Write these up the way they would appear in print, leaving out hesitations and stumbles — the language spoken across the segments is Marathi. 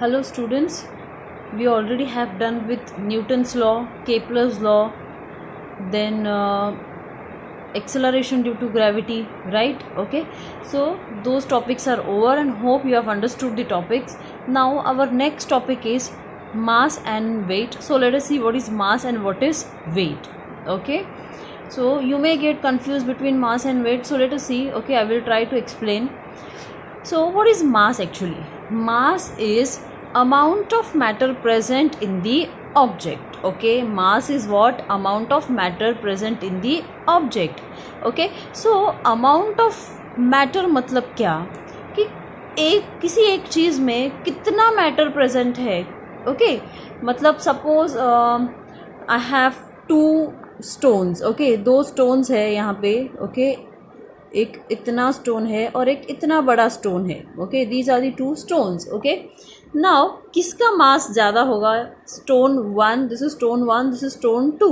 Hello students, we already have done with Newton's law, Kepler's law, then acceleration due to gravity, right? Okay, so those topics are over and hope you have understood the topics. Now our next topic is mass and weight. So let us see what is mass and what is weight. Okay, so you may get confused between mass and weight, so let us see. Okay, I will try to explain. So what is mass actually? Mass is amount of matter present in the object. Okay, mass is what? Amount of matter present in the object. Okay, so amount of matter मतलब क्या कि किसी एक चीज़ में कितना मैटर प्रेजेंट है. ओके, मतलब suppose I have two stones. Okay, दो स्टोन्स है यहाँ पे. ओके, एक इतना स्टोन है और एक इतना बड़ा स्टोन है. Okay, these are the two stones. Okay, now किसका मास ज़्यादा होगा? Stone one, this is stone one, this is stone two.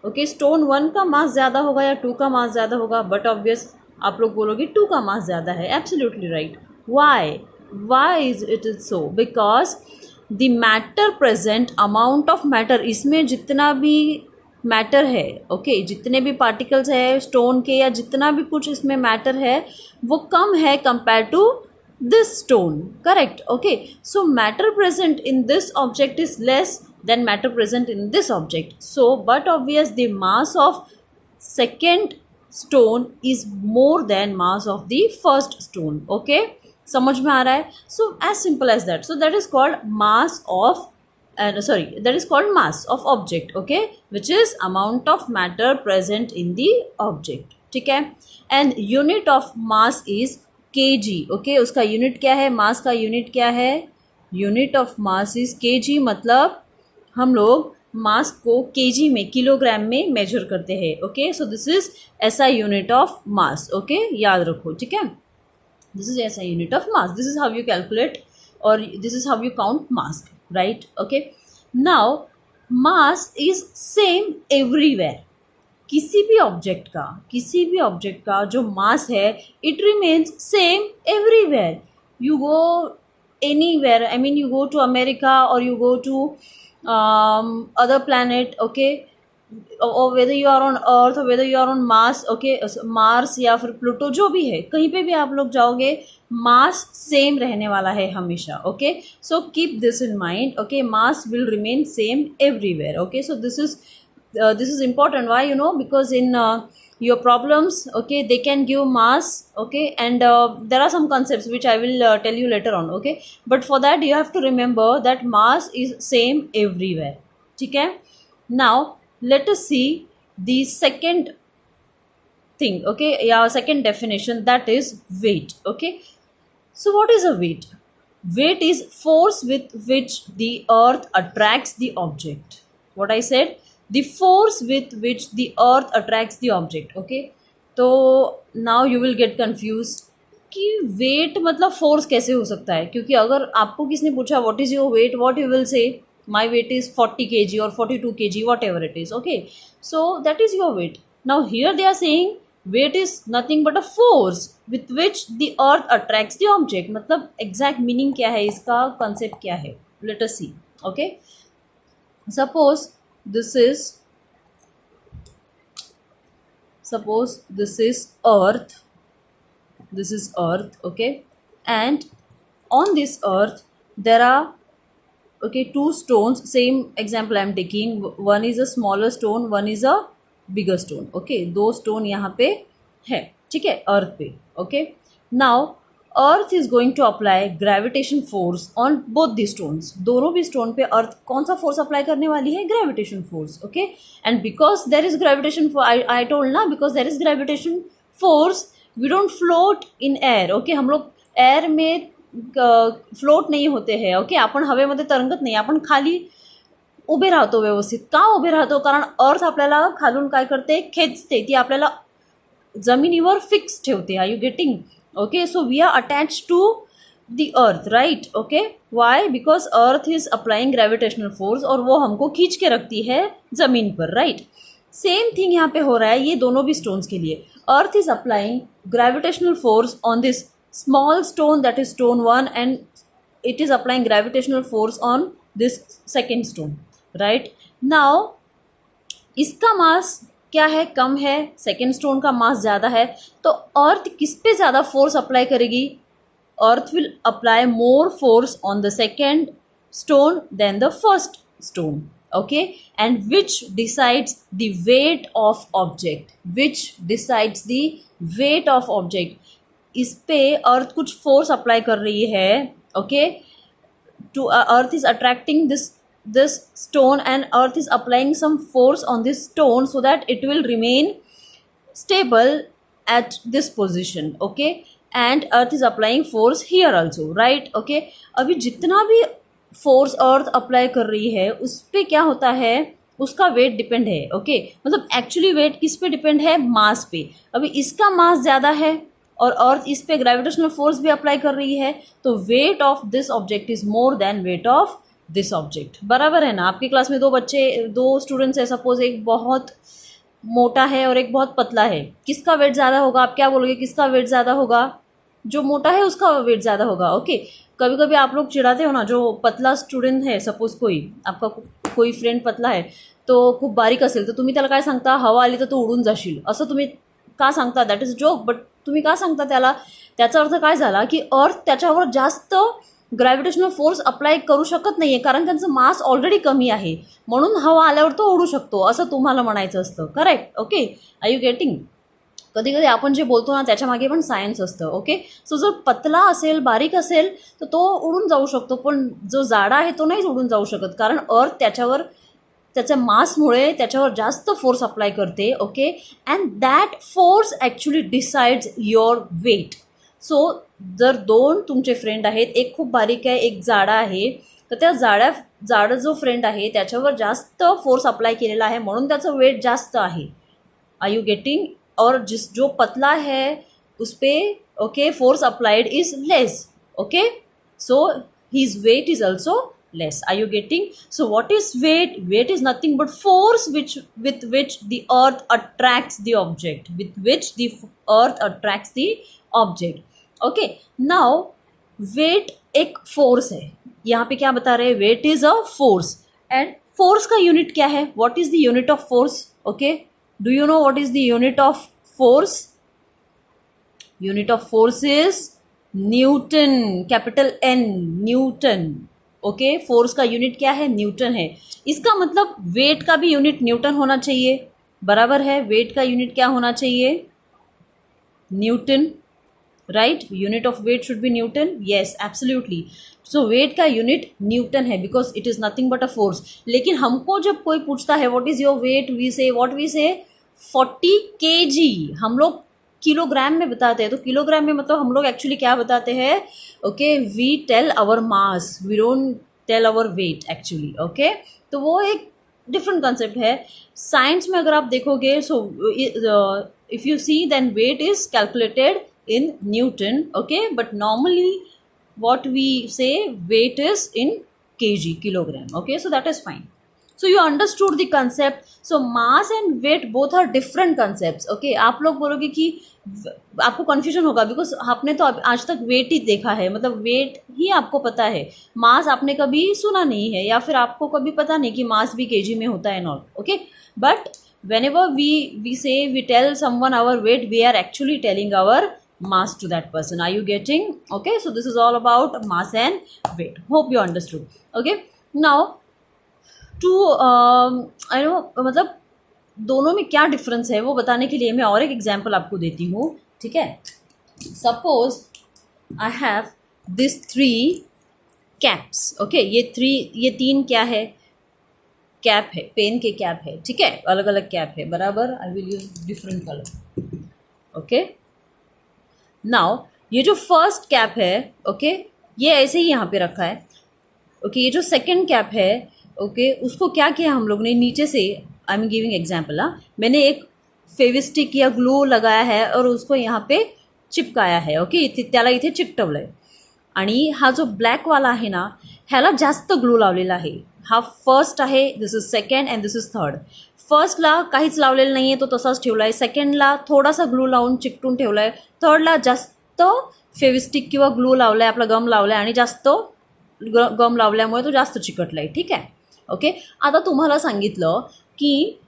Okay, stone one का मास ज़्यादा होगा या टू का मास ज़्यादा होगा? बट ऑब्वियस आप लोग बोलोगे टू का मास ज़्यादा है. Absolutely right. Why is it is so? Because the matter present, amount of matter, इसमें जितना भी मैटर है, ओके, जितने भी पार्टिकल्स है स्टोन के या जितना भी कुछ इसमें मैटर है वो कम है compare to this stone. Correct. Okay, so matter present in this object is less than matter present in this object. So but obvious the mass of second stone is more than mass of the first stone. Okay, समझ में आ रहा है? So as simple as that. So that is called mass of that is called mass of object. Okay, which is amount of matter present in the object. ठीक है. and unit of mass is kg. okay, उसका यूनिट क्या है? मास का यूनिट क्या है? Unit of mass is kg. मतलब हम लोग मास को kg में, किलोग्राम में मेजर करते हैं. Okay, so this is SI unit of mass. Okay, याद रखो. ठीक है, this is SI unit of mass. This is how you calculate और this is how you count mass. right? Okay, now mass is same everywhere. किसी भी ऑब्जेक्ट का जो मास है it remains same everywhere. you go anywhere, I mean you go to America or you go to other planet. okay, or whether you are on earth or whether you are on Mars. okay, Mars या फिर प्लूटो, जो भी है, कहीं पे भी आप लोग जाओगे मास सेम रहने वाला है हमेशा. Okay, so keep this in mind. Okay, mass will remain same everywhere. Okay, so this is important. why? Because in your problems, okay, they can give mass. okay, and there are some concepts which I will tell you later on. okay, but for that you have to remember that mass is same everywhere. ठीक है. now let us see the second thing. okay, yeah, second definition, that is weight. okay, so what is a weight? Weight is force with which the earth attracts the object. what I said, the force with which the earth attracts the object. okay, तो now you will get confused कि weight मतलब force कैसे हो सकता है? क्योंकि अगर आपको किसने पूछा what is your weight, what you will say, my weight is 40 kg or 42 kg, whatever it is. okay, so that is your weight. now here they are saying weight is nothing but a force with which the earth attracts the object. मतलब exact meaning क्या है इसका, concept क्या है? let us see. okay, suppose this is earth. this is earth. okay, and on this earth there are, okay, two stones. same example I am taking. one is a smaller stone, one is a bigger stone. okay, though stone यहाँ पे है. ठीक है, earth pay. okay, now earth is going to apply gravitation force on both the stones. दोनों भी stone पे earth कौन सा force apply करने वाली है? gravitation force. okay, and because there is gravitation force, I told ना, because there is gravitation force we don't float in air. okay, हम लोग air में फ्लोट नाही होते हैं. ओके, आपण हवेमध्ये तरंगत नाही, आपण खाली उभे राहतो व्यवस्थित. का उभे राहतो? कारण अर्थ आपल्याला खालून काय करते? खेचते. ती आपल्याला जमिनीवर फिक्स ठेवते. Are you getting? Okay, so we are attach to the earth. Right. Okay, why? Because earth is applying gravitational force और वो हमको खींच के रखती है जमीन पर. राइट. सेम थिंग यहाँ पे हो रहा है ये दोनों भी स्टोन्स के लिए. अर्थ is applying gravitational force on this small stone, that is stone 1, and it is applying gravitational force on this second stone, right? Now इसका मास क्या है, कम है, सेकेंड स्टोन का मास ज़्यादा है, तो अर्थ किस पे ज़्यादा फोर्स अप्लाई करेगी? Earth will apply more force on the second stone than the first stone, okay? And which decides the weight of object, which decides the weight of object? इस पे अर्थ कुछ फोर्स अप्लाई कर रही है, okay? To earth is attracting this stone and earth is applying some force on this stone so that it will remain stable at this position, okay? And earth is applying force here also, right? Okay? अभी जितना भी फोर्स अर्थ अप्लाई कर रही है उस पर क्या होता है, उसका वेट डिपेंड है, ओके? मतलब एक्चुअली वेट किस पे डिपेंड है? मास पे। अभी इसका मास ज़्यादा है और अर्थ इस पे ग्रेविटेशनल फोर्स भी अप्लाई कर रही है, तो weight of this object is more than weight of this object. बराबर है ना? आपकी क्लास में दो स्टूडेंट्स है, सपोज एक बहुत मोटा है और एक बहुत पतला है, किसका वेट ज़्यादा होगा? आप क्या बोलोगे, किसका वेट ज़्यादा होगा? जो मोटा है उसका वेट ज़्यादा होगा, ओके? कभी कभी आप लोग चिढ़ाते हो ना, जो पतला स्टुडंट है, सपोज आपका कोई फ्रेंड पतला आहे तो खूप बारीक असेल, तर तुम्ही त्याला काय सांगता, हवा आली तर तू उडून जाशील, असं तुम्ही का सांगता? दॅट इज जोक, बट तुम्ही का सांगता त्याला? त्याचा अर्थ काय झाला की अर्थ त्याच्यावर जास्त ग्रॅव्हिटेशनल फोर्स अप्लाय करू शकत नाही आहे, कारण त्यांचं मास ऑलरेडी कमी आहे, म्हणून हवा आल्यावर तो उडू शकतो, असं तुम्हाला म्हणायचं असतं, correct? Okay, are you getting? कधी कधी आपण जे बोलतो ना त्याच्यामागे पण सायन्स असतं, ओके? सो जर पतला असेल, बारीक असेल, तर तो उडून जाऊ शकतो, पण जो जाडा आहे तो नाहीच उडून जाऊ शकत, कारण अर्थ त्याच्यावर त्याच्या मासमुळे त्याच्यावर जास्त फोर्स अप्लाय करते, okay? And that force actually decides your weight. So जर दोन तुमचे फ्रेंड आहेत, एक खूप बारीक आहे, एक जाडा आहे, तर त्या जाडा जो फ्रेंड आहे त्याच्यावर जास्त फोर्स अप्लाय केलेला आहे, म्हणून त्याचं वेट जास्त आहे. Are you getting? और जो पतला है उस पर, okay, force applied is less, okay? So his weight is also less. Are you getting? So what is weight? Weight is nothing but force with which the earth attracts the object, with which the earth attracts the object. Okay, now weight एक force है, यहाँ पे क्या बता रहे हैं? weight is a force, and force का unit क्या है? What is the unit of force? Okay, do you know what is the unit of force? Unit of force is Newton, capital N, Newton. Okay, force का यूनिट क्या है? न्यूटन है. इसका मतलब वेट का भी यूनिट न्यूटन होना चाहिए, बराबर है? वेट का यूनिट क्या होना चाहिए? Newton, right? Unit of weight should be Newton. Yes, absolutely. So weight का यूनिट न्यूटन है because it is nothing but a force. लेकिन हमको जब कोई पूछता है what is your weight, we say 40 kg. हम लोग किलोग्राम में बताते हैं, तो किलोग्राम में मतलब हम लोग एक्चुअली क्या बताते हैं? Okay, we tell our mass, we don't tell our weight actually, okay? तो वो एक डिफरेंट कंसेप्ट है. साइंस में अगर आप देखोगे, so if you see then weight is calculated in Newton, okay? But normally what we say weight is in kg, kilogram, okay? So that is fine. So you understood the concept. So mass and weight both are different concepts, okay? आप लोग बोलोगे कि आपको कन्फ्यूजन होगा बिकॉज आपने तो आज तक वेट ही देखा है, मतलब वेट ही आपको पता है, मास आपने कभी सुना नहीं है, या फिर आपको कभी पता नहीं कि मास भी केजी में होता है not, okay? But whenever we say, we tell someone our weight, we are actually telling our mass to that person. Are you getting? Okay, so this is all about mass and weight. Hope you understood. Okay, now to I know मतलब दोनों में क्या डिफरेंस है वो बताने के लिए मैं और एक एग्जांपल आपको देती हूँ, ठीक है? Suppose I have this 3 caps, okay? ये 3 क्या है? कैप है, पेन के कैप है, ठीक है? अलग अलग कैप है, बराबर? I will use different colour, okay? Now ये जो फर्स्ट कैप है, ओके, ये ऐसे ही यहाँ पे रखा है, ओके? ये जो सेकंड कैप है, ओके, उसको क्या किया हम लोग ने? नीचे से, आई एम गिविंग एग्जांपल, मैंने एक फेविस्टिक या ग्लू लगाया है और उसको यहाँ पे चिपकाया है, ओके? त्याला इथे चिकटवलं आहे. आणि हा जो ब्लॅकवाला आहे ना, ह्याला जास्त ग्लू लावलेला आहे. हा फर्स्ट आहे, this is second and this is third. फर्स्टला काहीच लावलेलं नाही आहे, तो तसाच ठेवला आहे. सेकंडला थोडासा ग्लू लावून चिकटून ठेवला आहे. थर्डला जास्त फेविस्टिक किंवा ग्लू लावला आहे, आपला गम लावला आहे आणि जास्त गम लावल्यामुळे तो जास्त चिकटला आहे. ठीक आहे. ओके. आता तुम्हाला सांगितलं की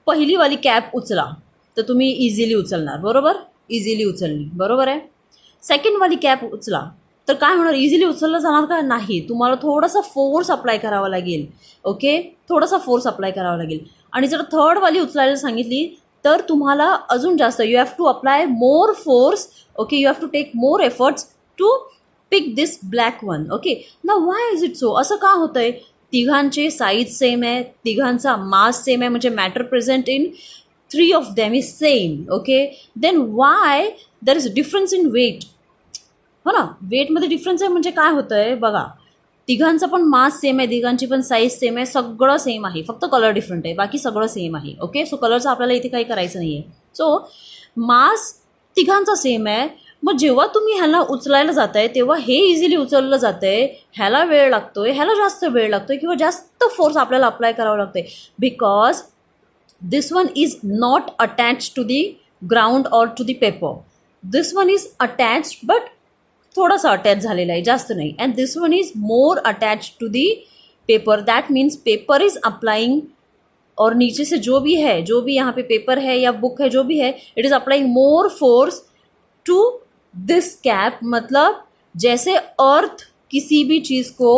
पहिलीवाली कॅप उचला तर तुम्ही इझिली उचलणार, बरोबर, इझिली उचलली, बरोबर आहे. सेकंडवाली कॅप उचला तर काय होणार, इझिली उचललं जाणार का, नाही, तुम्हाला थोडासा फोर्स अप्लाय करावा लागेल. ओके, थोडासा फोर्स अप्लाय करावा लागेल. आणि जर थर्डवाली उचलायला सांगितली तर तुम्हाला अजून जास्त, you have to apply more force. Okay, you have to take more efforts to pick this black one. Okay, ना वाय इज इट सो, असं का होतंय, तिघांचे साईज सेम आहे, तिघांचा मास सेम आहे, म्हणजे matter present in 3 of them is same. Okay, then why there is difference in weight. हो ना, वेटमध्ये डिफरन्स आहे म्हणजे काय होतं आहे बघा, तिघांचा पण मास सेम आहे, तिघांची पण साईज सेम आहे, सगळं सेम आहे, फक्त कलर डिफरंट आहे, बाकी सगळं सेम आहे. ओके, सो कलरचं आपल्याला इथे काही करायचं नाही आहे. सो मास तिघांचा सेम आहे, मग जेव्हा तुम्ही ह्याला उचलायला जात आहे तेव्हा हे इझिली उचललं जातं आहे, ह्याला वेळ लागतो आहे, ह्याला जास्त वेळ लागतो आहे किंवा जास्त फोर्स आपल्याला अप्लाय करावा लागतो आहे, because this one is not attached to the ground or to the paper. This one is attached but थोडासा अटॅच झालेला आहे, जास्त नाही. and this one is more attached to the paper. that means paper is applying, और नीचे से जो भी है, जो भी यहाँ पे पेपर है या बुक है, जो भी है, it is applying more force to this cap. मतलब जैसे अर्थ किसी भी चीज़ को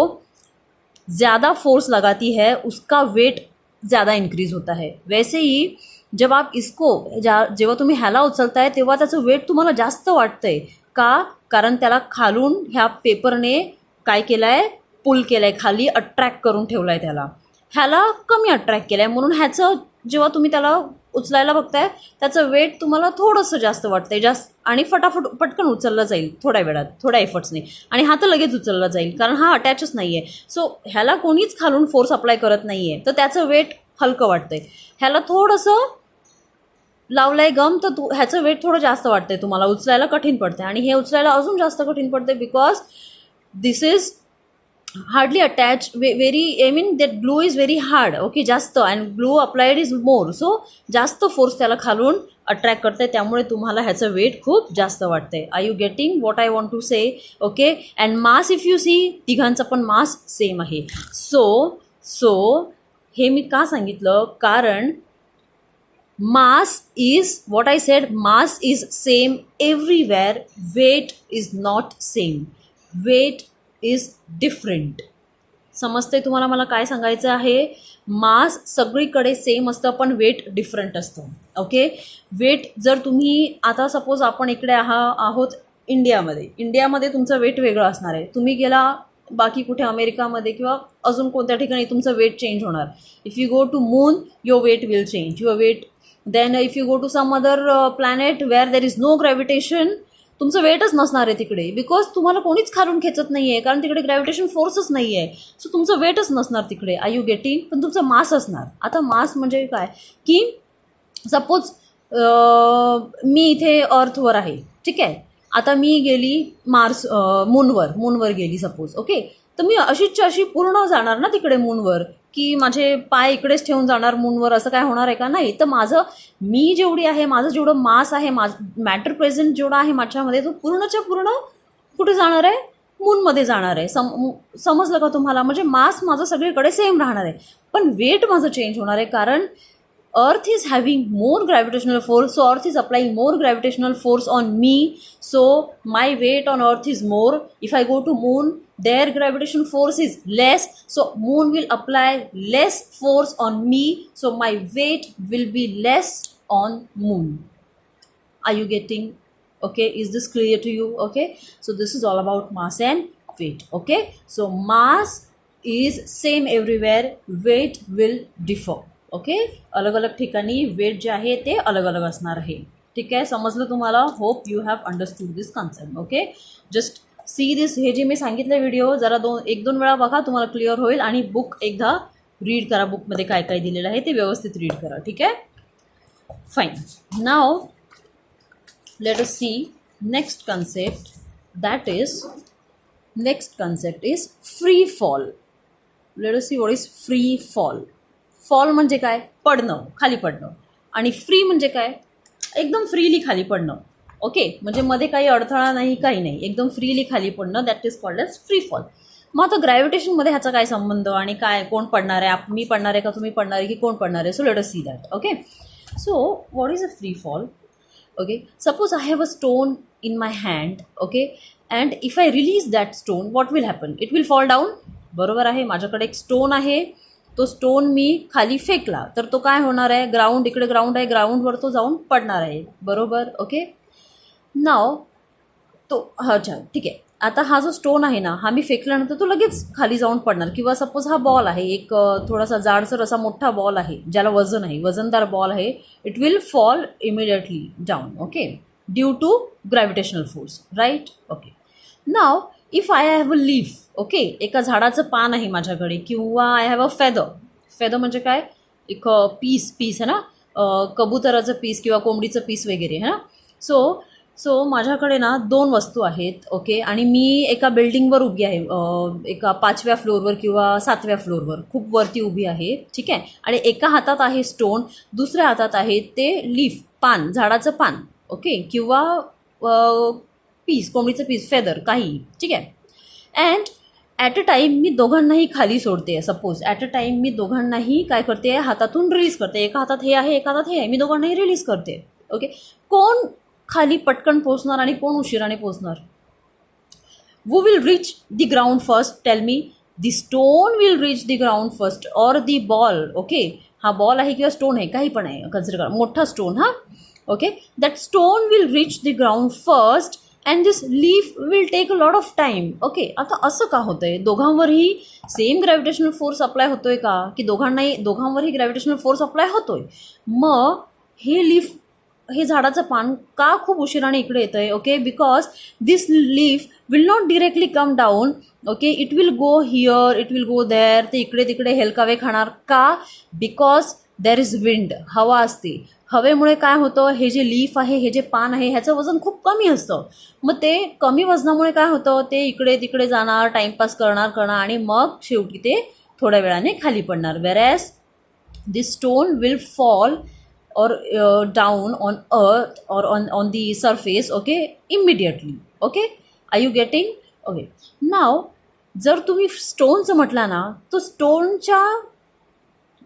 ज़्यादा फोर्स लगाती है उसका वेट ज़्यादा इंक्रीज होता है, वैसे ही जब आप इसको जेव्हा तुम्ही ह्याला उचलताय तेव्हा त्याचं वेट तुम्हाला जास्त वाटतंय का, कारण त्याला खालून ह्या पेपरने काय केलं आहे, पुल केलं आहे, खाली अट्रॅक्ट करून ठेवलं आहे, त्याला ह्याला कमी अट्रॅक्ट केलं आहे, म्हणून ह्याचं जेव्हा तुम्ही त्याला उचलायला बघताय त्याचं वेट तुम्हाला थोडंसं जास्त वाटतंय, जास्त, आणि फटाफट पटकन उचललं जाईल थोड्या वेळात, थोड्या एफर्ट्सने, आणि हा तर लगेच उचलला जाईल कारण हा अटॅचच नाही आहे. सो ह्याला कोणीच खालून फोर्स अप्लाय करत नाही आहे, तर त्याचं वेट हलकं वाटतंय. ह्याला थोडंसं लावलंय गम तर ह्याचं वेट थोडं जास्त वाटतंय, तुम्हाला उचलायला कठीण पडतंय, आणि हे उचलायला अजून जास्त कठीण पडतंय because this is hardly attach, very, I mean that glue is very hard. Okay, जास्त, and glue applied is more, so जास्त फोर्स त्याला खालून अट्रॅक्ट करते, त्यामुळे तुम्हाला ह्याचं वेट खूप जास्त वाटतंय. Are you getting what I want to say. Okay, and mass if you see, तिघांचा पण मास सेम आहे. सो हे मी का सांगितलं, कारण mass is, what I said, mass is same everywhere, weight is not same, weight is different. समजते तुम्हाला मला काय सांगायचं आहे, मास सगळीकडे सेम असतं पण वेट डिफरंट असतं. ओके, वेट जर तुम्ही आता सपोज आपण इकडे आहोत इंडियामध्ये तुमचं वेट वेगळं असणार आहे, तुम्ही गेला बाकी कुठे अमेरिकामध्ये किंवा अजून कोणत्या ठिकाणी तुमचं वेट चेंज होणार. If you go to moon your weight will change, your weight. Then if you go to some other planet where there is no gravitation, तुमचं वेटच नसणार आहे तिकडे, बिकॉज तुम्हाला कोणीच खालून खेचत नाही आहे, कारण तिकडे ग्रॅव्हिटेशन फोर्सच नाही आहे, सो तुमचं वेटच नसणार तिकडे. आर यू गेटिंग, पण तुमचं मास असणार. आता मास म्हणजे काय की सपोज मी इथे अर्थवर आहे, ठीक आहे, आता मी गेली मूनवर गेली सपोज. ओके, तर मी अशी पूर्ण जाणार ना तिकडे मूनवर, की माझे पाय इकडेच ठेवून जाणार मूनवर, असं काय होणार आहे का, नाही. तर मी जेवढी आहे, माझं जेवढं मास आहे, मॅटर प्रेझेंट जेवढा आहे माझ्यामध्ये, तो पूर्णच्या पूर्ण कुठे जाणार आहे, मूनमध्ये जाणार आहे. समजलं का तुम्हाला, म्हणजे मास माझं सगळीकडे सेम राहणार आहे, पण वेट माझं चेंज होणार आहे, कारण Earth is having more gravitational force, so Earth is applying more gravitational force on me, so my weight on Earth is more. If I go to moon, their gravitational force is less, so moon will apply less force on me, so my weight will be less on moon. Are you getting? Okay, is this clear to you? Okay, so this is all about mass and weight. Okay, so mass is same everywhere, weight will differ. Okay, अलग अलग ठिकाणी वेट जे आहे ते अलग अलग असणार आहे. ठीक आहे, समजलं तुम्हाला. Hope you have understood this concept. Okay, just see this, हे जे मी सांगितलं व्हिडिओ जरा एक दोन वेळा बघा, तुम्हाला क्लिअर होईल, आणि बुक एकदा रीड करा, बुकमध्ये काय काय दिलेलं आहे ते व्यवस्थित रीड करा. ठीक आहे, fine. Now let us see next concept, that is next concept is free fall. Let us see what is free fall. Fall म्हणजे काय, पडणं, खाली पडणं, आणि फ्री म्हणजे काय, एकदम फ्रीली खाली पडणं. ओके, म्हणजे मध्ये काही अडथळा नाही, काही नाही, एकदम फ्रीली खाली पडणं, that is called as free fall. मग आता ग्रॅव्हिटेशनमध्ये ह्याचा काय संबंध आणि काय कोण पडणार आहे, मी पडणार आहे का तुम्ही पडणार आहे की कोण पडणार आहे. So let us see that. Okay, so what is a free fall. Okay, suppose I have a stone in my hand, okay, and if I release that stone, what will happen? It will fall down. बरोबर आहे, माझ्याकडे एक स्टोन आहे, तो स्टोन मी खाली फेकला तर तो काय होणार आहे, ग्राउंड, इकडे ग्राउंड आहे, ग्राउंडवर तो जाऊन पडणार आहे. बरोबर. ओके, नाव तो अच्छा ठीक आहे. आता हा जो स्टोन आहे ना, हा मी फेकल्यानंतर तो लगेच खाली जाऊन पडणार. किंवा सपोज हा बॉल आहे, एक थोडासा जाडसर असा मोठा बॉल आहे ज्याला वजन आहे, वजनदार बॉल आहे, it will fall immediately down. Okay, due to gravitational force, right. Okay, now if I have a leaf, okay, एका झाडाचं पान आहे माझ्याकडे, किंवा I have a feather. Feather म्हणजे काय, एक पीस आहे ना, कबुतराचं पीस किंवा कोंबडीचं पीस वगैरे है ना. सो माझ्याकडे ना 2 वस्तू आहेत. ओके, आणि मी एका बिल्डिंगवर उभी आहे, एका 5व्या फ्लोअरवर किंवा 7व्या फ्लोअरवर, खूप वरती उभी आहे. ठीक आहे, आणि एका हातात आहे स्टोन, दुसऱ्या हातात आहे ते लीफ, पान, झाडाचं पान. ओके, किंवा पीस, कोंबडीचं पीस, फेदर, काही. ठीक आहे, अँड ॲट अ टाईम मी दोघांनाही खाली सोडते. सपोज ॲट अ टाईम मी दोघांनाही काय करते, हातातून रिलीज करते. एका हातात हे आहे, एका हातात हे आहे, मी दोघांनाही रिलीज करते. ओके, कोण खाली पटकन पोचणार आणि कोण उशिराने पोचणार. who will reach the ground first, tell me. the stone will reach the ground first or the ball. Okay, हा बॉल आहे किंवा स्टोन आहे, काही पण आहे, कन्सिडर करा मोठा स्टोन. हा, okay, that stone will reach the ground first and this leaf will take a lot of time. Okay, आता असं का होतं आहे, दोघांवरही सेम ग्रॅव्हिटेशनल फोर्स अप्लाय होतो आहे का, की दोघांवरही ग्रॅव्हिटेशनल फोर्स अप्लाय होतो आहे. मग हे लीफ, हे झाडाचं पान का खूप उशिराने इकडे येतं आहे. Okay, because this leaf will not directly come down. Okay, it will go here, it will go there, ते इकडे तिकडे हेलकावे खाणार. का, बिकॉज देर इज विंड, हवा असते. हवेमुळे काय होतं, हे जे लीफ आहे, हे जे पान आहे, ह्याचं वजन खूप कमी असतं. मग ते कमी वजनामुळे काय होतं, ते इकडे तिकडे जाणार, टाईमपास करणार आणि मग शेवटी ते थोड्या वेळाने खाली पडणार. वेरॅज this stone will fall or down on earth or on the surface, okay, immediately. Okay, are you getting? Okay, now जर तुम्ही स्टोनचं म्हटला ना, तो स्टोनच्या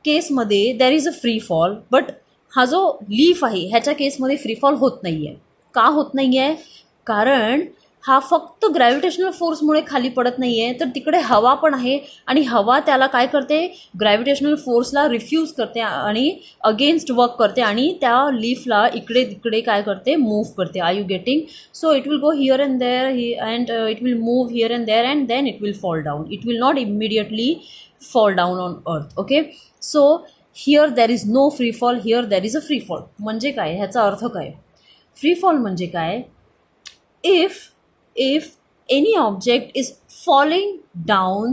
केसमध्ये देर is a free fall, but हा जो लीफ आहे ह्याच्या केसमध्ये फ्री फॉल होत नाही आहे. का होत नाही आहे, कारण हा फक्त ग्रॅव्हिटेशनल फोर्समुळे खाली पडत नाही आहे, तर तिकडे हवा पण आहे आणि हवा त्याला काय करते, ग्रॅव्हिटेशनल फोर्सला रिफ्यूज करते आणि अगेन्स्ट वर्क करते आणि त्या लीफला इकडे तिकडे काय करते, मूव्ह करते. Are you getting? So it will go here and there and it will move here and there and then it will fall down. It will not immediately fall down on earth. Okay, so here there is no free fall, here there is a free fall. म्हणजे काय, ह्याचा अर्थ काय, फ्री फॉल म्हणजे काय, if any object is falling down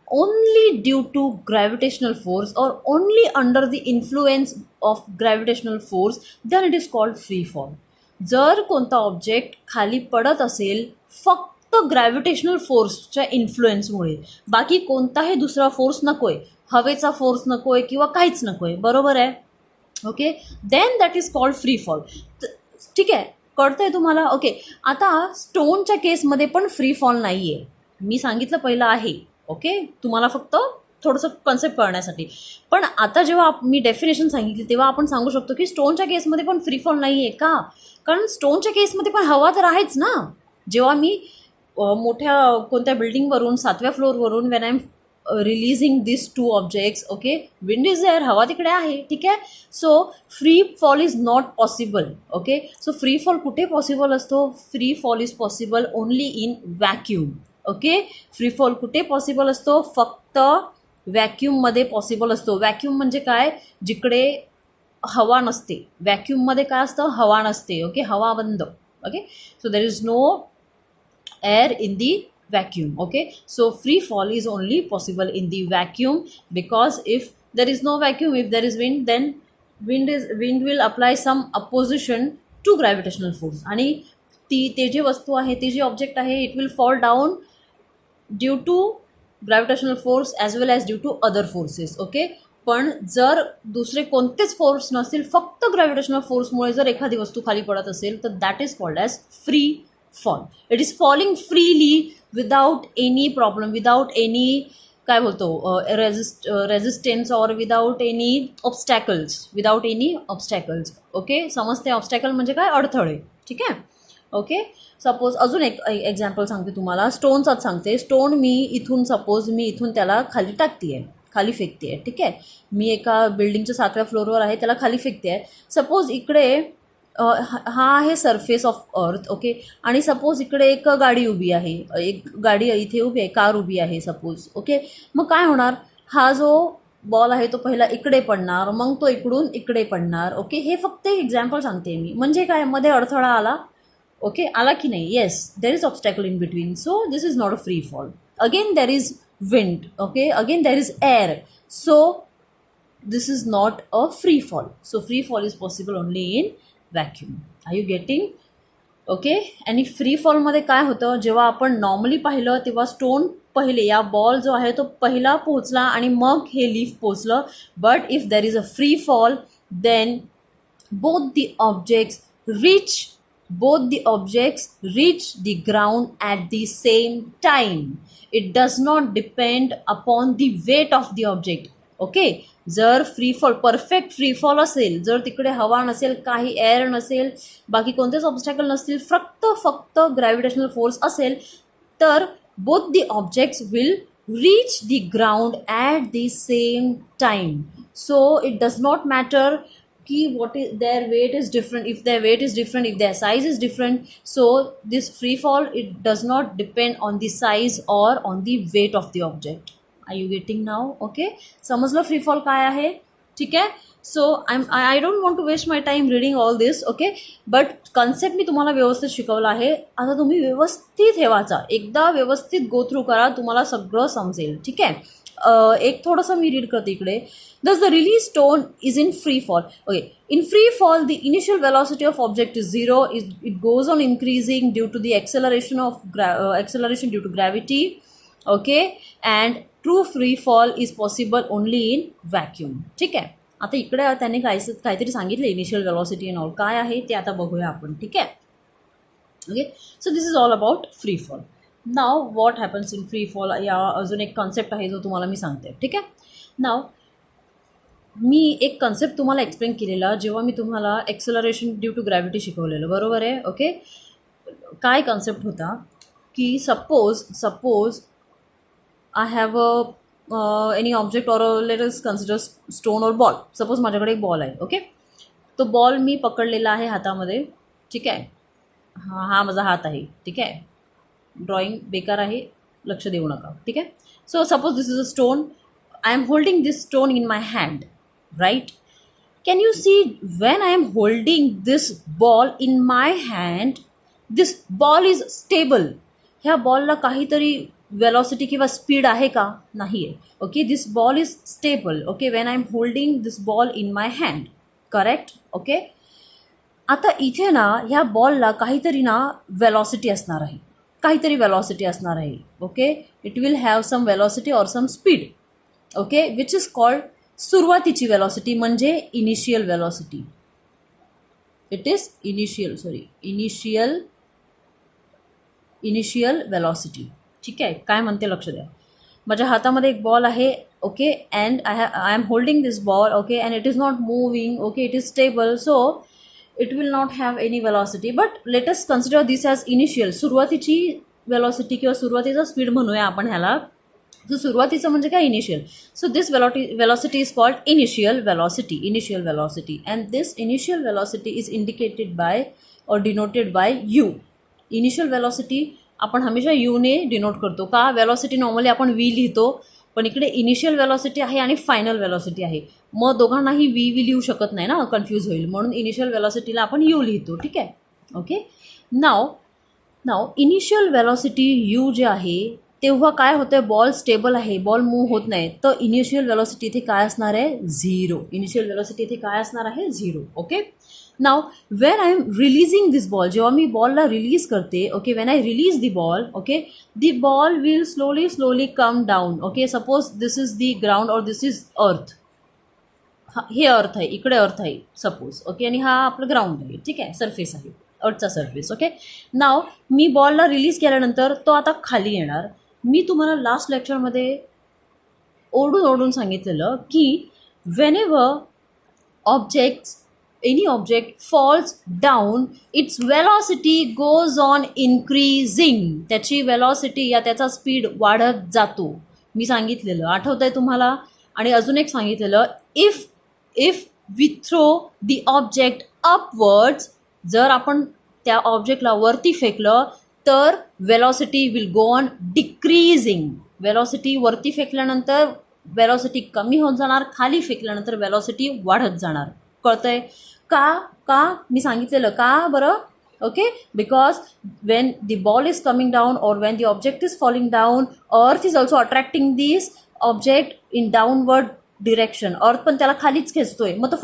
only due to gravitational force or only under the influence of gravitational force, then it is called free fall. जर कोणता ऑब्जेक्ट खाली पडत असेल फक्त ग्रॅव्हिटेशनल फोर्सच्या इन्फ्लुएन्समुळे, बाकी कोणताही दुसरा फोर्स नको आहे, हवेचा फोर्स नको आहे किंवा काहीच नको आहे, बरोबर आहे. Okay, then that is called free fall. ठीक आहे, कळतं आहे तुम्हाला. ओके, आता स्टोनच्या केसमध्ये पण फ्री फॉल नाही आहे, मी सांगितलं पहिलं आहे. ओके, तुम्हाला फक्त थोडंसं कन्सेप्ट कळण्यासाठी. पण आता जेव्हा मी डेफिनेशन सांगितली तेव्हा आपण सांगू शकतो की स्टोनच्या केसमध्ये पण फ्री फॉल नाही आहे. का, कारण स्टोनच्या केसमध्ये पण हवा तर आहेच ना. जेव्हा मी मोठ्या कोणत्या बिल्डिंगवरून 7व्या फ्लोअरवरून when I am releasing this 2 objects, okay, wind is there, हवा तिकडे आहे. ठीक आहे, so free fall is not possible. Okay, so free fall कुठे पॉसिबल असतो, free fall is possible only in vacuum. Okay, free fall कुठे पॉसिबल असतो, फक्त वॅक्यूममध्ये पॉसिबल असतो. वॅक्यूम म्हणजे काय, जिकडे हवा नसते. वॅक्यूममध्ये काय असतं, हवा नसते. ओके, हवा बंद. Okay, so there is no air in the vacuum. Okay, so free fall is only possible in the vacuum, because if there is no vacuum, if there is wind, then wind will apply some opposition to gravitational force आणि ते जे वस्तू आहे, ते जे ऑब्जेक्ट आहे, it will fall down due to gravitational force as well as due to other forces. Okay, पण जर दुसरे कोणतेच फोर्स नसतील, फक्त ग्रॅव्हिटेशनल फोर्समुळे जर एखादी वस्तू खाली पडत असेल, तर that is called as free fall. It is falling freely without any problem, without any काय बोलतो रेजिस्टन्स और विदाउट एनी ऑब्स्टॅकल्स. ओके, समजते ऑब्स्टॅकल म्हणजे काय, अडथळे. ठीक आहे. ओके, सपोज अजून एक एक्झाम्पल सांगते तुम्हाला, स्टोनचाच सांगते. स्टोन मी इथून त्याला खाली टाकते आहे, खाली फेकते आहे. ठीक आहे, मी एका बिल्डिंगच्या 7व्या फ्लोअरवर आहे, त्याला खाली फेकते आहे. सपोज इकडे हा आहे सरफेस ऑफ अर्थ. ओके, आणि सपोज इकडे एक गाडी उभी आहे, एक गाडी इथे उभी आहे, कार उभी आहे सपोज. ओके, मग काय होणार, हा जो बॉल आहे तो पहिला इकडे पडणार, मग तो इकडून इकडे पडणार. ओके, हे फक्त एक एक्झाम्पल सांगते मी. म्हणजे काय, मध्ये अडथळा आला. ओके, आला की नाही, yes, there is obstacle in between. So this is not a free fall. Again there is wind. Okay, again there is air. So this is not a free fall. So free fall is possible only in vacuum. Are you getting? Okay, आणि फ्री फॉलमध्ये काय होतं, जेव्हा आपण नॉर्मली पाहिलं तेव्हा स्टोन पहिले, या बॉल जो आहे तो पहिला पोहोचला आणि मग हे लीफ पोहोचलं. But if there is a free fall then both the objects reach the ground at the same time. It does not depend upon the weight of the object. Okay, जर free fall, perfect free fall असेल, जर तिकडे हवा नसेल, काही एअर नसेल, बाकी कोणतेच ऑब्स्टॅकल नसतील, फक्त ग्रॅव्हिटेशनल फोर्स असेल, तर both the objects will reach the ground at the same time. So it does not matter कि what is their weight is different, if their weight is different, if their size is different. So this free fall, it does not depend on the size or on the weight of the object. Are you getting now? Okay, समजलं फ्री फॉल काय आहे. ठीक आहे. So I don't want to waste my time reading all this. Okay, but concept मी तुम्हाला व्यवस्थित शिकवला आहे. आता तुम्ही व्यवस्थित हे वाचा, एकदा व्यवस्थित गो थ्रू करा, तुम्हाला सगळं समजेल. ठीक आहे. एक थोडंसं मी रीड करते इकडे. Thus the released stone is in free fall. Okay, in free fall the initial velocity of object is 0. It goes on increasing due to the acceleration due to gravity. Okay, and true free fall is possible only in vacuum. ठीक आहे. आता इकडे त्यांनी काहीतरी सांगितलं, इनिशियल वेलॉसिटी अँड ऑल काय आहे ते आता बघूया आपण. ठीक आहे. Okay, so this is all about free fall. Now what happens in free fall, या अजून एक कॉन्सेप्ट आहे जो तुम्हाला मी सांगते. ठीक आहे. नाव मी एक कन्सेप्ट तुम्हाला एक्सप्लेन केलेला जेव्हा मी तुम्हाला एक्सेलरेशन ड्यू टू ग्रॅव्हिटी शिकवलेलं, बरोबर आहे. ओके, काय कन्सेप्ट होता की suppose I have any object और लेट अस कन्सिडर स्टोन और बॉल. सपोज माझ्याकडे एक बॉल आहे. ओके, तो बॉल मी पकडलेला आहे हातामध्ये. ठीक आहे, हा माझा हात आहे. ठीक आहे, ड्रॉइंग बेकार आहे, लक्ष देऊ नका. ठीक आहे. So suppose this is a stone. I am holding this stone in my hand, right? Can you see when I am holding this ball in my hand, this ball is stable. ह्या बॉलला काहीतरी वेलॉसिटी किंवा स्पीड आहे का? नाही आहे. Okay, this ball is stable. Okay, Wien I am holding this ball in my hand. Correct. Okay, आता इथे ना ह्या बॉलला काहीतरी ना वेलॉसिटी असणार आहे, okay, it will have some velocity और some speed. Okay, which is called सुरुवातीची वेलॉसिटी, म्हणजे initial velocity. It is initial velocity. ठीक आहे, काय म्हणते लक्ष द्या. माझ्या हातामध्ये एक बॉल आहे. Okay, and I am holding this ball. Okay, and it is not moving. Okay, it is stable. So it will not have any velocity. But let us consider this as initial, सुरुवातीची वेलॉसिटी किंवा सुरुवातीचा स्पीड म्हणूया आपण ह्याला. सो सुरुवातीचं म्हणजे काय, initial. So this velocity is called initial velocity, and this initial velocity is indicated by or denoted by u. Initial velocity आपण हमेशा यूने डिनोट करतो का. वेलॉसिटी नॉर्मली आपण वी लिहितो, पण इकडे इनिशियल वेलॉसिटी आहे आणि फायनल वेलॉसिटी आहे. मग दोघांनाही वी लिहू शकत नाही ना, कन्फ्यूज होईल, म्हणून इनिशियल वेलॉसिटीला आपण यू लिहितो. ठीक आहे. Okay, now initial velocity you जे आहे तेव्हा काय होतं, बॉल स्टेबल आहे, बॉल मूव्ह होत नाही, तर इनिशियल वेलॉसिटी इथे काय असणार आहे, 0. इनिशियल वेलॉसिटी इथे काय असणार आहे, 0. Okay, now Wien I am releasing this ball, जेव्हा मी बॉलला रिलीज करते. Okay, when I release the ball, okay, the ball will slowly come down. Okay, suppose this is the ground और दिस इज अर्थ. हे अर्थ आहे, इकडे अर्थ आहे सपोज. ओके, आणि हा आपलं ग्राउंड आहे. ठीक आहे, सरफेस आहे. अर्थचा सरफेस. ओके, नाव मी बॉलला रिलीज केल्यानंतर तो आता खाली येणार. मी तुम्हाला लास्ट लेक्चरमध्ये ओरडून सांगितलेलं की whenever objects any object falls down its velocity goes on increasing. त्याची velocity या त्याचा स्पीड वाढत जातो. मी सांगितलेलं आठवत आहे तुम्हाला. आणि अजून एक सांगितलेलं, if we throw the object upwards, जर आपण त्या ऑब्जेक्टला वरती फेकलं तर velocity will go on decreasing. Velocity वरती फेकल्यानंतर वेलॉसिटी कमी होत जाणार, खाली फेकल्यानंतर वेलॉसिटी वाढत जाणार. कळतंय का मी सांगितलेलं का बरं? Okay, because when the ball is coming down और when the object is falling down, earth is also attracting this object in downward direction. Earth पण त्याला खालीच खेचतोय, मग तो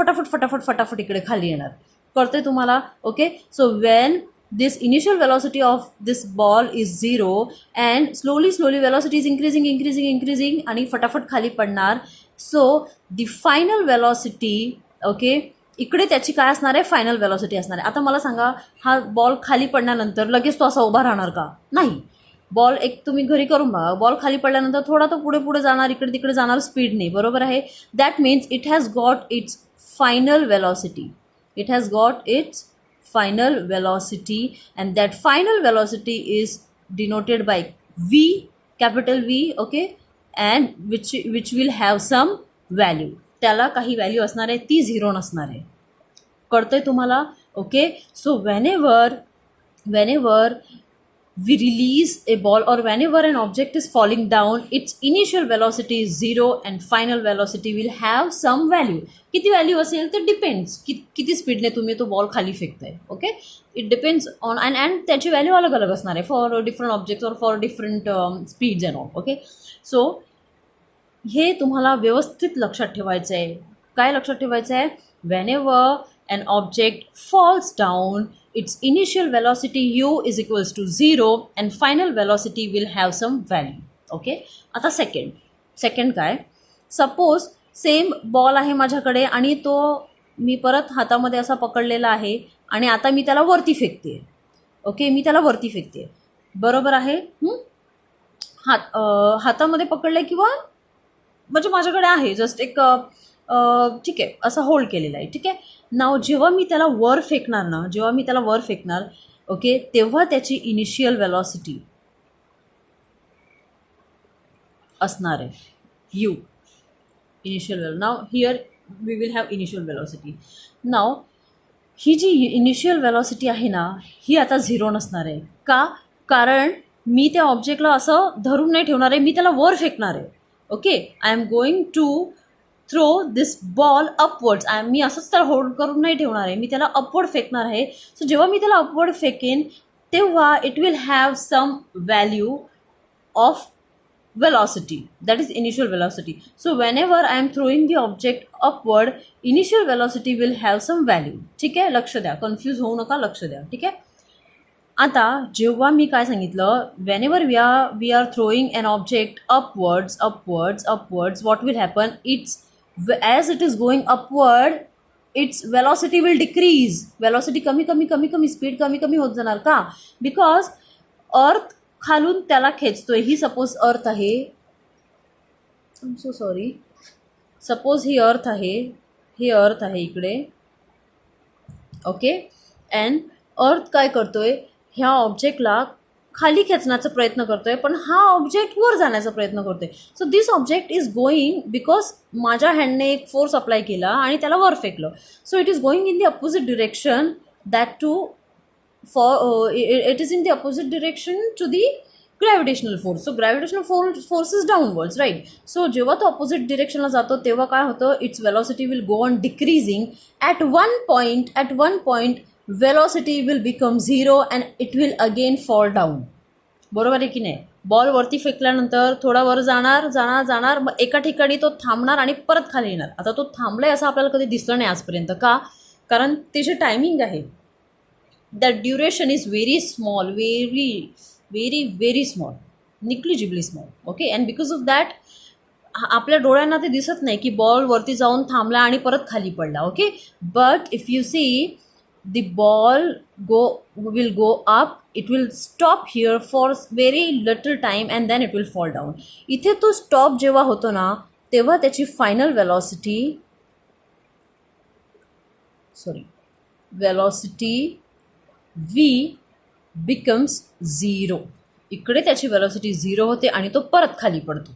फटाफट इकडे खाली येणार. कळतंय तुम्हाला? Okay, so when this initial velocity of this ball is 0 and slowly velocity is increasing आणि फटाफट खाली पडणार. So the final velocity, okay, इकडे त्याची काय असणार आहे? फायनल वेलॉसिटी असणार आहे. आता मला सांगा, हा बॉल खाली पडल्यानंतर लगेच तो असा उभा राहणार का? नाही. बॉल एक तुम्ही घरी करून बघा, बॉल खाली पडल्यानंतर थोडा तो पुढे जाणार, इकडे तिकडे जाणार स्पीडने, बरोबर आहे? That means it has got its final velocity. It has got its final velocity and that final velocity is denoted by v, capital V, okay, and which will have some value. त्याला काही व्हॅल्यू असणार आहे, ती 0 नसणार आहे. कळतंय तुम्हाला? Okay, so whenever we release a ball or whenever an object is falling down, its initial velocity is 0 and final velocity will have some value. किती व्हॅल्यू असेल तर डिपेंड्स किती स्पीडने तुम्ही तो बॉल खाली फेकताय. Okay, it depends on and त्याची व्हॅल्यू अलग असणार आहे फॉर डिफरंट ऑब्जेक्ट्स और for different speeds and all. Okay, so हे तुम्हाला व्यवस्थित लक्षात ठेवायचं आहे. काय लक्षात ठेवायचं आहे? whenever an object falls down, its initial velocity u is equals to 0 and final velocity will have some value. Okay, आता सेकंड काय? सपोज सेम बॉल आहे माझ्याकडे आणि तो मी परत हातामध्ये असा पकडलेला आहे आणि आता मी त्याला वरती फेकते. ओके, मी त्याला वरती फेकते, बरोबर आहे? हातामध्ये पकडलं किंवा म्हणजे माझ्याकडे आहे जस्ट एक ठीक आहे असा होल्ड केलेला आहे. ठीक आहे, नाव जेव्हा मी त्याला वर फेकणार ओके, तेव्हा त्याची इनिशियल वेलॉसिटी असणार आहे u. Initial now here we will have initial velocity. Now ही जी इनिशियल वेलॉसिटी आहे ना, ही आता 0 नसणार आहे. का? कारण मी त्या ऑब्जेक्टला असं धरून नाही ठेवणार आहे, मी त्याला वर फेकणार आहे. Okay, I am going to throw this ball upwards. मी असंच त्याला होल्ड करून नाही ठेवणार आहे, मी त्याला अपवर्ड फेकणार आहे. सो जेव्हा मी त्याला अपवर्ड फेकेन तेव्हा it will have some value of velocity, that is initial velocity. So whenever I am throwing the object upward, initial velocity will have some value. ठीक आहे, लक्ष द्या, कन्फ्यूज होऊ नका, लक्ष द्या. ठीक आहे, आता जेव्हा मी काय सांगितलं, whenever we are throwing an object upwards, what will happen? As it is going upward, its velocity will decrease. velocity कमी स्पीड कमी होत जाणार. का? बिकॉज अर्थ खालून त्याला खेचतोय. ही सपोज अर्थ आहे, I am so sorry, suppose ही अर्थ आहे इकडे. ओके, अँड अर्थ काय करतोय, ह्या ऑब्जेक्टला खाली खेचण्याचा प्रयत्न करतोय, पण हा ऑब्जेक्ट वर जाण्याचा प्रयत्न करतोय. So this object is going, because माझ्या हँडने एक फोर्स अप्लाय केला आणि त्याला वर फेकलं. So it is going in the opposite direction, that to it is in the opposite direction to the gravitational force. So gravitational force is downwards, right? So जेव्हा तो opposite directionला जातो तेव्हा काय होतं, its velocity will go on decreasing. At one point velocity will become 0 and it will again fall down. बरोबर आहे की नाही? बॉल वरती फेकल्यानंतर थोडा वर जाणार, मग एका ठिकाणी तो थांबणार आणि परत खाली येणार. आता तो थांबलाय असं आपल्याला कधी दिसलं नाही आजपर्यंत. का? कारण ते जे टायमिंग आहे, that duration is very small, very small, negligibly small. Okay, and because of that आपल्या डोळ्यांना ते दिसत नाही की बॉल वरती जाऊन थांबला आणि परत खाली पडला. Okay, but if you see the ball will go up, it will stop here for very little time and then it will fall down. इथे तो स्टॉप जेव्हा होतो ना तेव्हा त्याची फायनल वेलॉसिटी v becomes 0. इकडे त्याची वेलॉसिटी 0 होते आणि तो परत खाली पडतो.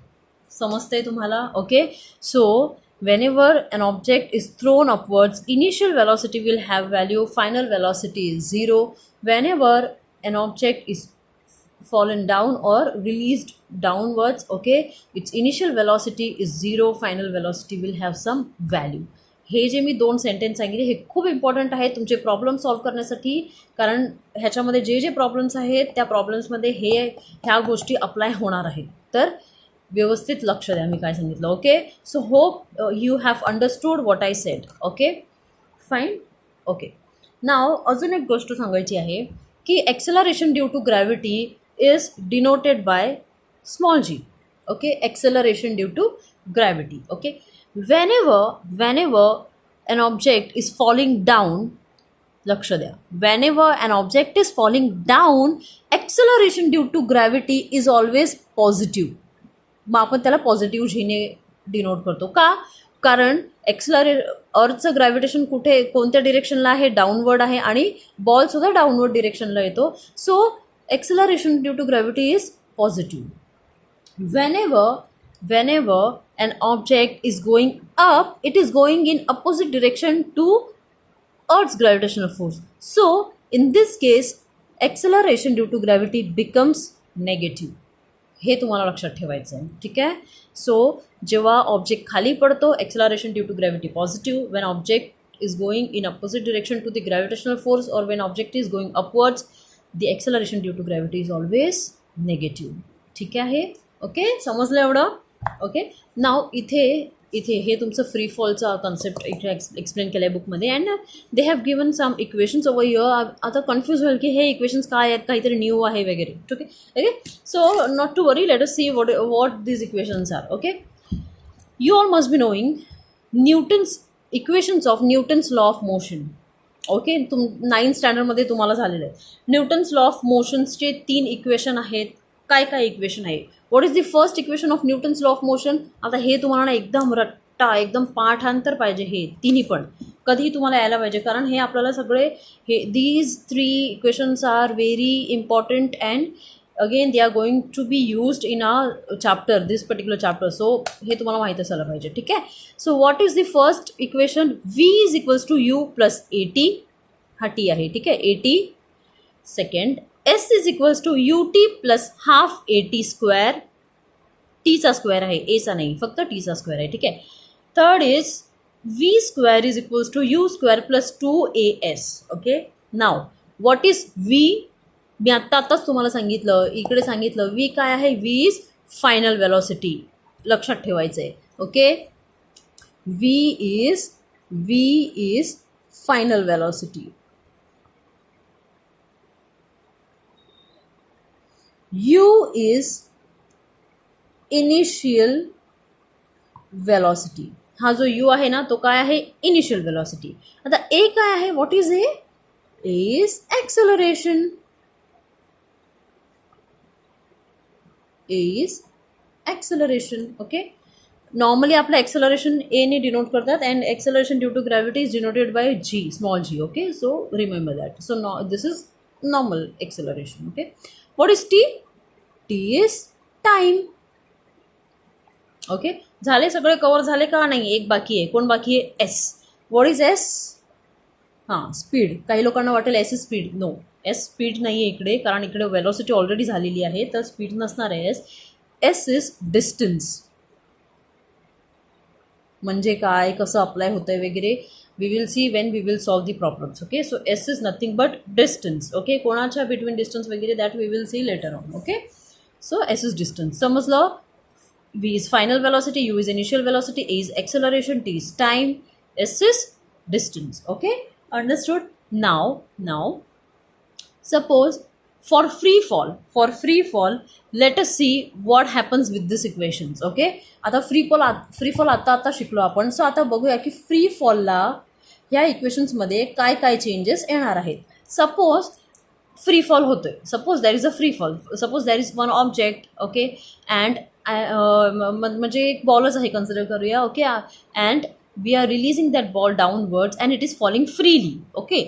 समजतंय तुम्हाला? Okay. So whenever an object is thrown upwards, initial velocity will have value, final velocity is 0. Whenever an object is fallen down or released downwards, okay, its initial velocity is 0, final velocity will have some value. हे जे मी 2 सेंटेन्स सांगितले हे खूप इम्पॉर्टंट आहे तुमचे प्रॉब्लेम सॉल्व्ह करण्यासाठी, कारण ह्याच्यामध्ये जे प्रॉब्लेम्स आहेत त्या प्रॉब्लेम्समध्ये ह्या गोष्टी अप्लाय होणार आहेत. तर व्यवस्थित लक्ष द्या मी काय सांगितलं. Okay. So hope you have understood what I said. Okay fine. Okay. Now अजून एक गोष्ट सांगायची आहे की acceleration due to gravity is denoted by small G. Okay. Acceleration due to gravity. Okay. whenever an object is falling down, लक्ष द्या, whenever an object is falling down, acceleration due to gravity is always positive. मग आपण त्याला पॉझिटिव्ह जीने डिनोट करतो का? कारण अर्थचं ग्रॅव्हिटेशन कोणत्या डिरेक्शनला आहे? डाऊनवर्ड आहे आणि बॉलसुद्धा डाऊनवर्ड डिरेक्शनला येतो. So acceleration due to gravity is positive. whenever an object is going up, it is going in opposite direction to Earth's gravitational force. So in this case acceleration due to gravity becomes negative. हे तुम्हाला लक्षात ठेवायचं आहे. ठीक आहे. सो जेव्हा ऑब्जेक्ट खाली पडतो acceleration due to gravity positive, when object is going in opposite direction to the gravitational force और when object is going upwards the acceleration due to gravity is always negative. ठीक आहे. ओके. समजलं एवढं? ओके. नाव इथे हे तुमचं फ्री फॉलचा कन्सेप्ट इथे एक्सप्लेन केलं आहे बुकमध्ये and they have given some equations over here. आता कन्फ्यूज होईल की हे इक्वेशन्स काय आहेत, काहीतरी न्यू आहे वगैरे. Okay. Okay. So not to worry, let us see what these equations are. Okay. You all must be knowing equations of Newton's law of motion. Okay. 9th स्टँडर्डमध्ये तुम्हाला झालेलं आहे. न्यूटन्स लॉ ऑफ मोशन्सचे 3 इक्वेशन आहेत. काय इक्वेशन आहे? What is the first equation of Newton's law of motion? आता हे तुम्हाला ना एकदम रट्टा एकदम पाठांतर पाहिजे. हे तिन्ही पण कधीही तुम्हाला यायला पाहिजे, कारण हे आपल्याला सगळे these 3 equations are very important and again they are going to be used in a chapter, this particular chapter. So हे तुम्हाला माहीत असायला पाहिजे. ठीक आहे. So what is the first equation? v is equals to u plus at. हा टी आहे. ठीक आहे. at. Second s is equals to ut plus half at square. टीचा स्क्वेअर आहे, एचा नाही, फक्त टीचा स्क्वेअर आहे. ठीक आहे. Third is v square is equals to u square plus 2as. Okay. Now what is v? मी आत्ताच तुम्हाला सांगितलं, इकडे सांगितलं v काय आहे? v is final velocity. लक्षात ठेवायचं आहे. Okay. v is final velocity. u is initial velocity. हा जो u आहे ना तो काय आहे? Initial velocity. आता a काय आहे? What is a? a is acceleration. a is acceleration. Okay. Normally आपलं एक्सेलरेशन a ने डिनोट करतात and acceleration due to gravity is denoted by g, small g. Okay. So remember that. So this is normal acceleration. Okay. What is t? t is time. Okay. झाले सगळे कवर झाले का? नाही, एक बाकी आहे. कोण बाकी आहे? एस. What is S? हां, स्पीड. काही लोकांना वाटेल S is speed. No, S speed नाही आहे इकडे, कारण इकडे वेलॉसिटी ऑलरेडी झालेली आहे, तर स्पीड नसणार आहे एस. S is distance. म्हणजे काय, कसं अप्लाय होतं आहे वगैरे we will see when we will solve the problems. Okay. So S is nothing but distance. Okay. कोणाच्या बिटवीन डिस्टन्स वगैरे that we will see later on. Okay. So S is distance. समजलं? v is final velocity, u is initial velocity, a is acceleration, t is time, s is distance. Okay. Understood? Now suppose for free fall let us see what happens with these equations. Okay. आता फ्री फॉल आता शिकलो आपण. सो आता बघूया की फ्री ह्या इक्वेशन्समध्ये काय काय चेंजेस येणार आहेत. सपोज फ्री फॉल होतोय, suppose there is a free fall, suppose there is one object, okay, and म्हणजे एक बॉलच आहे कन्सिडर करूया, okay, and we are releasing that ball downwards and it is falling freely. Okay,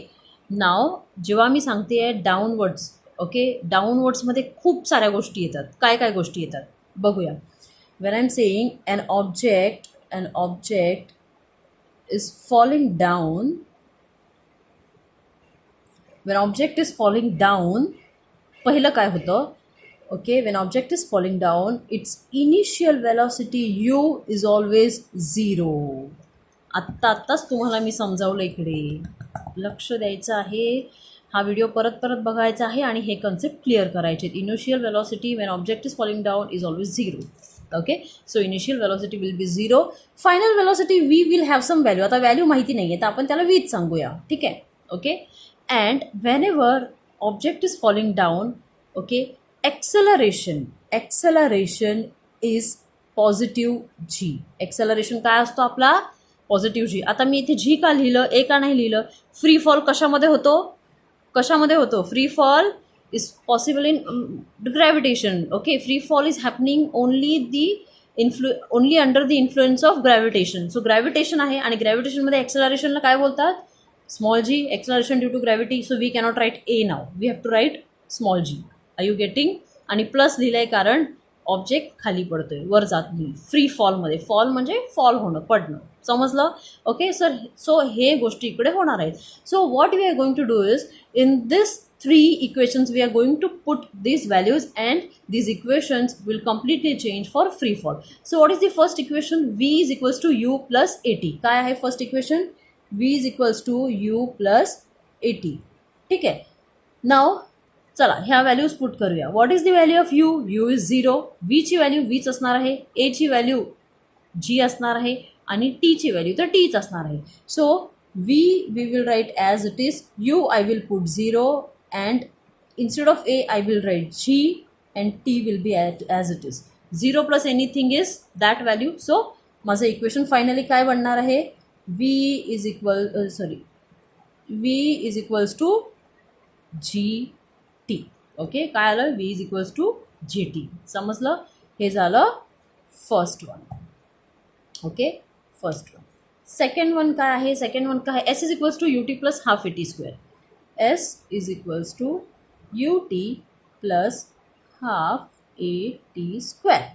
now जेव्हा मी सांगते आहे डाऊनवर्ड्स, ओके, डाऊनवर्ड्समध्ये खूप साऱ्या गोष्टी येतात. काय काय गोष्टी येतात बघूया. When I am saying an object is falling down, when object is falling down, पहिलं काय होतं, okay, when object is falling down its initial velocity u is always 0. आत्ताच तुम्हाला मी समजावलं, इकडे लक्ष द्यायचं आहे, हा व्हिडिओ परत बघायचा आहे आणि हे कन्सेप्ट क्लिअर करायचे. Initial velocity when object is falling down is always 0. Okay, so initial velocity will be 0. Final velocity we will have some value. आता व्हॅल्यू माहिती नाही आहे तर आपण त्याला वीच सांगूया, ठीक आहे, okay. And whenever object is falling down, okay, acceleration is positive g. acceleration काय असतो आपला, पॉझिटिव्ह g. आता मी इथे g का लिहिलं, a का नाही लिहिलं. फ्री फॉल कशामध्ये होतो, free fall is possible in gravitation. Okay, free fall is happening only under the influence of gravitation. So gravitation आहे आणि gravitation मध्ये acceleration ला काय बोलतात, small g, acceleration due to gravity. So we cannot write a now, we have to write small g. Are you getting? आणि प्लस लिहिलंय कारण ऑब्जेक्ट खाली पडतोय, वर जात नाही. फ्री फॉलमध्ये, फॉल म्हणजे फॉल होणं, पडणं, समजलं, ओके सर. सो हे गोष्टी इकडे होणार आहेत. So what we are going to do is, in this 3 equations we are going to put these values and these equations will completely change for free fall. So what is the first equation? V is equals to u plus at. काय आहे first equation? V is equals to u plus at. ठीक आहे. नाव चला ह्या व्हॅल्यूज पुट करूया. What is the value of u? u is 0. v ची व्हॅल्यू vच असणार आहे, a ची व्हॅल्यू g असणार आहे आणि t ची व्हॅल्यू तर tच असणार आहे. So v we will write as it is, u I will put 0 and instead of a I will write g and t will be as it is. 0 plus anything is that value. So माझं इक्वेशन फायनली काय बनणार आहे, v is equals to gt. Okay, काय आलं, v is equals to gt. समजलं, हे झालं first one. Okay, first one. Second one काय आहे, सेकंड वन काय आहे, s is equals to ut plus half at square. S is equals to ut plus half at square.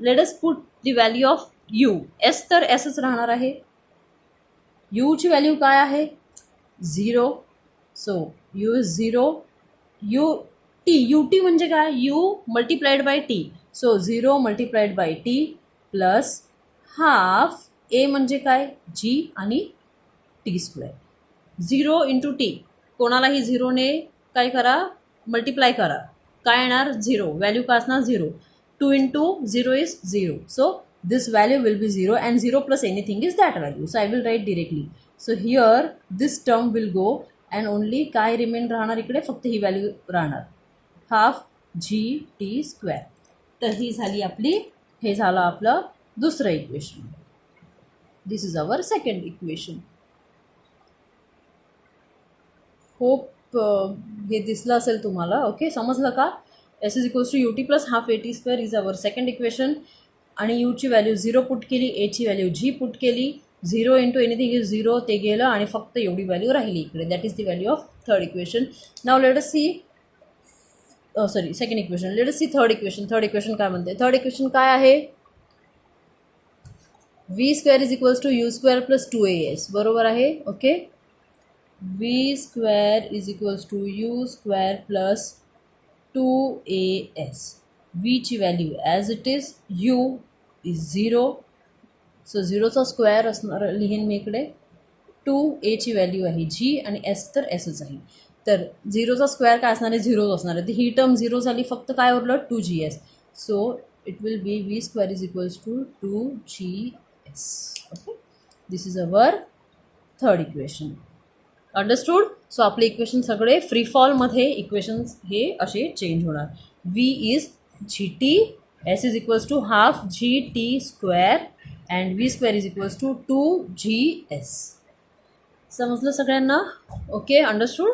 Let us put the value of u. S तर Sच राहणार आहे. u ची व्हॅल्यू काय आहे, 0. So u is 0. ut म्हणजे काय, u multiplied by t. So 0 multiplied by t plus half a म्हणजे काय, g आणि t स्क्वेअर. 0 इंटू t, कोणालाही 0ने काय करा, मल्टिप्लाय करा, काय येणार, 0. व्हॅल्यू काय असणार, 0. 2 into 0 is 0. So this value will be 0 and 0 plus anything is that value. So I will write directly. So here this term will go and only काय रिमेन राहणार इकडे, फक्त ही व्हॅल्यू राहणार, हाफ जी टी स्क्वेअर. तर ही झाली आपली, हे झालं आपलं दुसरं equation. This is our second equation. Hope हे दिसलं असेल तुम्हाला. ओके, समजलं का. S is equals to u t plus half a t square is our second equation. आणि यूची व्हॅल्यू 0 पुट केली, एची व्हॅल्यू जी पुट केली, 0 इंटू एनिथिंग इज 0, ते गेलं आणि फक्त एवढी व्हॅल्यू राहिली इकडे. That is the value of third equation. Now let us see, second equation. Let us see third equation. Third equation काय म्हणते, थर्ड इक्वेशन काय आहे, v square is equals to u square plus 2as. बरोबर आहे. Okay, v square is equals to u square plus 2as. v ची value as it is, u is 0. So 0चा स्क्वेअर असणार लिहीन मी इकडे. 2a ची व्हॅल्यू आहे g आणि s तर sच आहे. तर 0चा स्क्वेअर काय असणार आहे, 0 असणार आहे. तर ही टर्म 0 झाली, फक्त काय उरलं, 2gs. So it will be v square is equals to 2gs. Okay, this is our third equation. Understood. So आपले इक्वेशन सगळे फ्री फॉलमध्ये इक्वेशन्स हे असे चेंज होणार. v is g t, S is equals to half g t square and v square is equals to 2gs. समजलं सगळ्यांना? Okay, understood?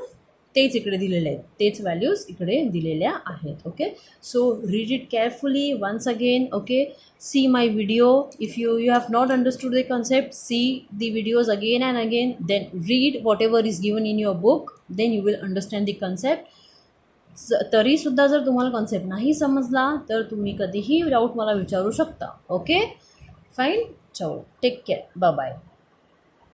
तेच इकडे दिलेले आहेत, तेच व्हॅल्यूज इकडे दिलेल्या आहेत. Okay, so read it carefully once again. Okay, see my video. If you have not understood the concept, see the videos again and again, then read whatever is given in your book, then you will understand the concept. तरीसुद्धा जर तुम्हाला कॉन्सेप्ट नाही समजला तर तुम्ही कधीही डाऊट मला विचारू शकता. Okay, fine. चलो, टेक केअर, बाय बाय.